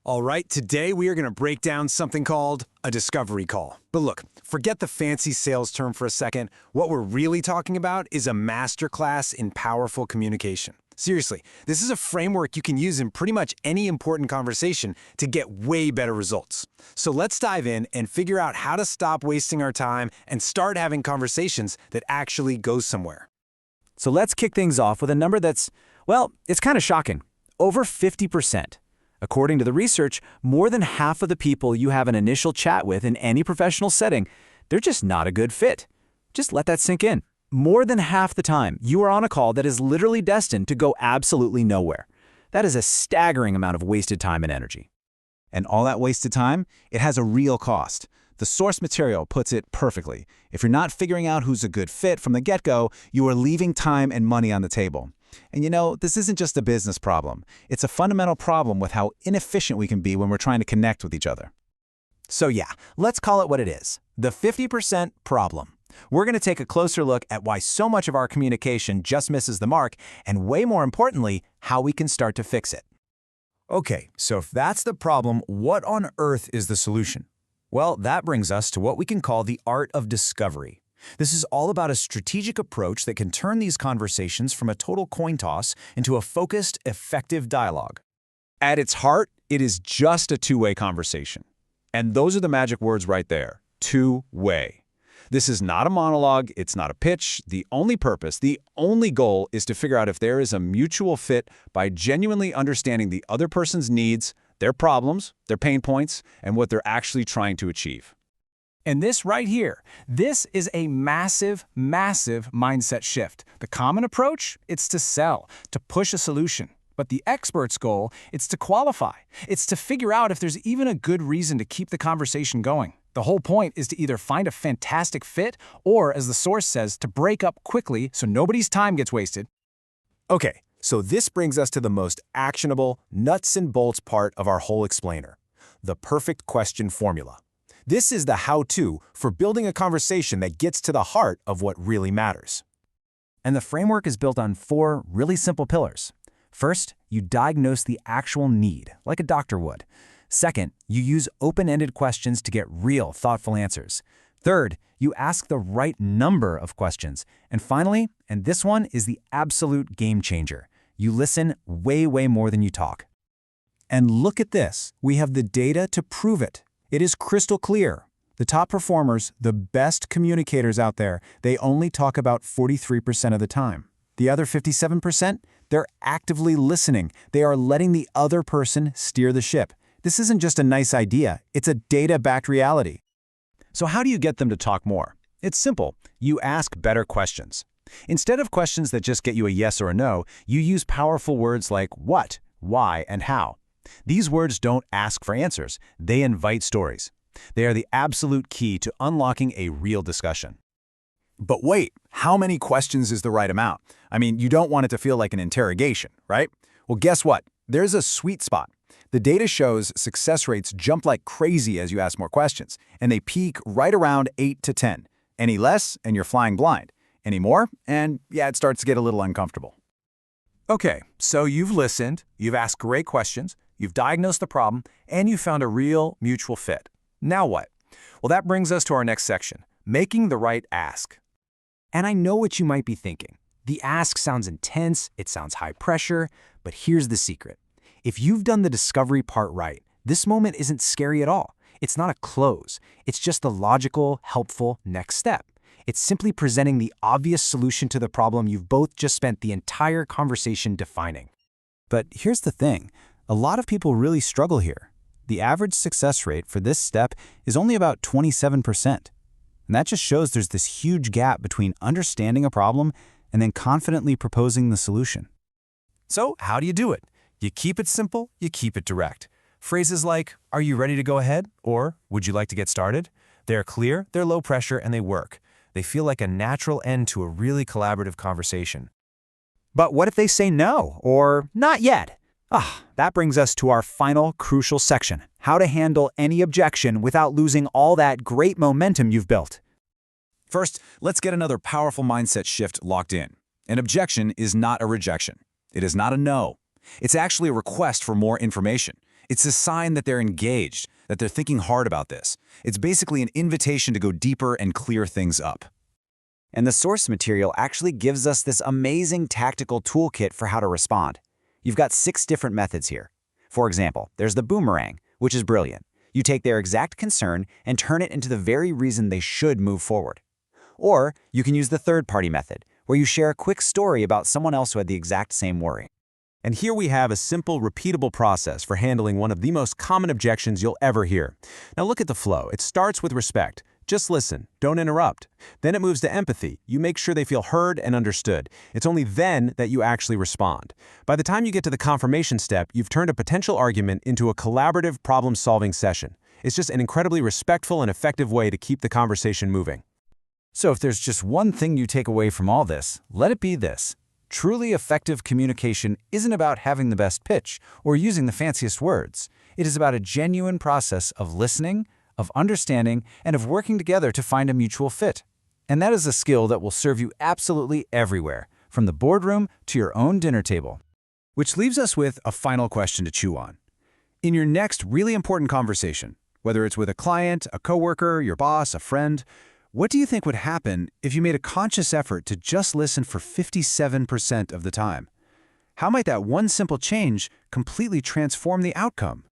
All right, today we are going to break down something called a discovery call. But look, forget the fancy sales term for a second. What we're really talking about is a masterclass in powerful communication. Seriously, this is a framework you can use in pretty much any important conversation to get way better results. So let's dive in and figure out how to stop wasting our time and start having conversations that actually go somewhere. So let's kick things off with a number that's, well, it's kind of shocking. Over 50%. According to the research, more than half of the people you have an initial chat with in any professional setting, they're just not a good fit. Just let that sink in. More than half the time, you are on a call that is literally destined to go absolutely nowhere. That is a staggering amount of wasted time and energy. And all that wasted time, it has a real cost. The source material puts it perfectly. If you're not figuring out who's a good fit from the get-go, you are leaving time and money on the table. And you know, this isn't just a business problem. It's a fundamental problem with how inefficient we can be when we're trying to connect with each other. So yeah, let's call it what it is. The 50% problem. We're going to take a closer look at why so much of our communication just misses the mark, and way more importantly, how we can start to fix it. Okay, so if that's the problem, what on earth is the solution? Well, that brings us to what we can call the art of discovery. This is all about a strategic approach that can turn these conversations from a total coin toss into a focused, effective dialogue. At its heart, it is just a two-way conversation. And those are the magic words right there, two-way. This is not a monologue, it's not a pitch. The only purpose, the only goal is to figure out if there is a mutual fit by genuinely understanding the other person's needs, their problems, their pain points, and what they're actually trying to achieve. And this right here, this is a massive, massive mindset shift. The common approach, it's to sell, to push a solution. But the expert's goal, it's to qualify. It's to figure out if there's even a good reason to keep the conversation going. The whole point is to either find a fantastic fit or, as the source says, to break up quickly so nobody's time gets wasted. Okay, so this brings us to the most actionable, nuts and bolts part of our whole explainer, the perfect question formula. This is the how-to for building a conversation that gets to the heart of what really matters. And the framework is built on 4 really simple pillars. First, you diagnose the actual need, like a doctor would. Second, you use open-ended questions to get real, thoughtful answers. Third, you ask the right number of questions. And finally, and this one is the absolute game changer, you listen way, way more than you talk. And look at this. We have the data to prove it. It is crystal clear. The top performers, the best communicators out there, they only talk about 43% of the time. The other 57%, they're actively listening. They are letting the other person steer the ship. This isn't just a nice idea. It's a data-backed reality. So how do you get them to talk more? It's simple. You ask better questions. Instead of questions that just get you a yes or a no, you use powerful words like what, why, and how. These words don't ask for answers. They invite stories. They are the absolute key to unlocking a real discussion. But wait, how many questions is the right amount? I mean, you don't want it to feel like an interrogation, right? Well, guess what? There's a sweet spot. The data shows success rates jump like crazy as you ask more questions, and they peak right around 8 to 10. Any less, and you're flying blind. Any more, and yeah, it starts to get a little uncomfortable. Okay, so you've listened, you've asked great questions, you've diagnosed the problem, and you found a real mutual fit. Now what? Well, that brings us to our next section, making the right ask. And I know what you might be thinking. The ask sounds intense, it sounds high pressure, but here's the secret. If you've done the discovery part right, this moment isn't scary at all. It's not a close. It's just the logical, helpful next step. It's simply presenting the obvious solution to the problem you've both just spent the entire conversation defining. But here's the thing. A lot of people really struggle here. The average success rate for this step is only about 27%. And that just shows there's this huge gap between understanding a problem and then confidently proposing the solution. So how do you do it? You keep it simple, you keep it direct. Phrases like, "Are you ready to go ahead?" or "Would you like to get started?" They're clear, they're low pressure, and they work. They feel like a natural end to a really collaborative conversation. But what if they say no, or not yet? That brings us to our final crucial section, how to handle any objection without losing all that great momentum you've built. First, let's get another powerful mindset shift locked in. An objection is not a rejection. It is not a no. It's actually a request for more information. It's a sign that they're engaged, that they're thinking hard about this. It's basically an invitation to go deeper and clear things up. And the source material actually gives us this amazing tactical toolkit for how to respond. You've got 6 different methods here. For example, there's the boomerang, which is brilliant. You take their exact concern and turn it into the very reason they should move forward. Or you can use the third-party method, where you share a quick story about someone else who had the exact same worry. And here we have a simple, repeatable process for handling one of the most common objections you'll ever hear. Now look at the flow. It starts with respect. Just listen, don't interrupt. Then it moves to empathy. You make sure they feel heard and understood. It's only then that you actually respond. By the time you get to the confirmation step, you've turned a potential argument into a collaborative problem-solving session. It's just an incredibly respectful and effective way to keep the conversation moving. So if there's just one thing you take away from all this, let it be this. Truly effective communication isn't about having the best pitch or using the fanciest words. It is about a genuine process of listening, of understanding, and of working together to find a mutual fit. And that is a skill that will serve you absolutely everywhere, from the boardroom to your own dinner table. Which leaves us with a final question to chew on. In your next really important conversation, whether it's with a client, a coworker, your boss, a friend, what do you think would happen if you made a conscious effort to just listen for 57% of the time? How might that one simple change completely transform the outcome?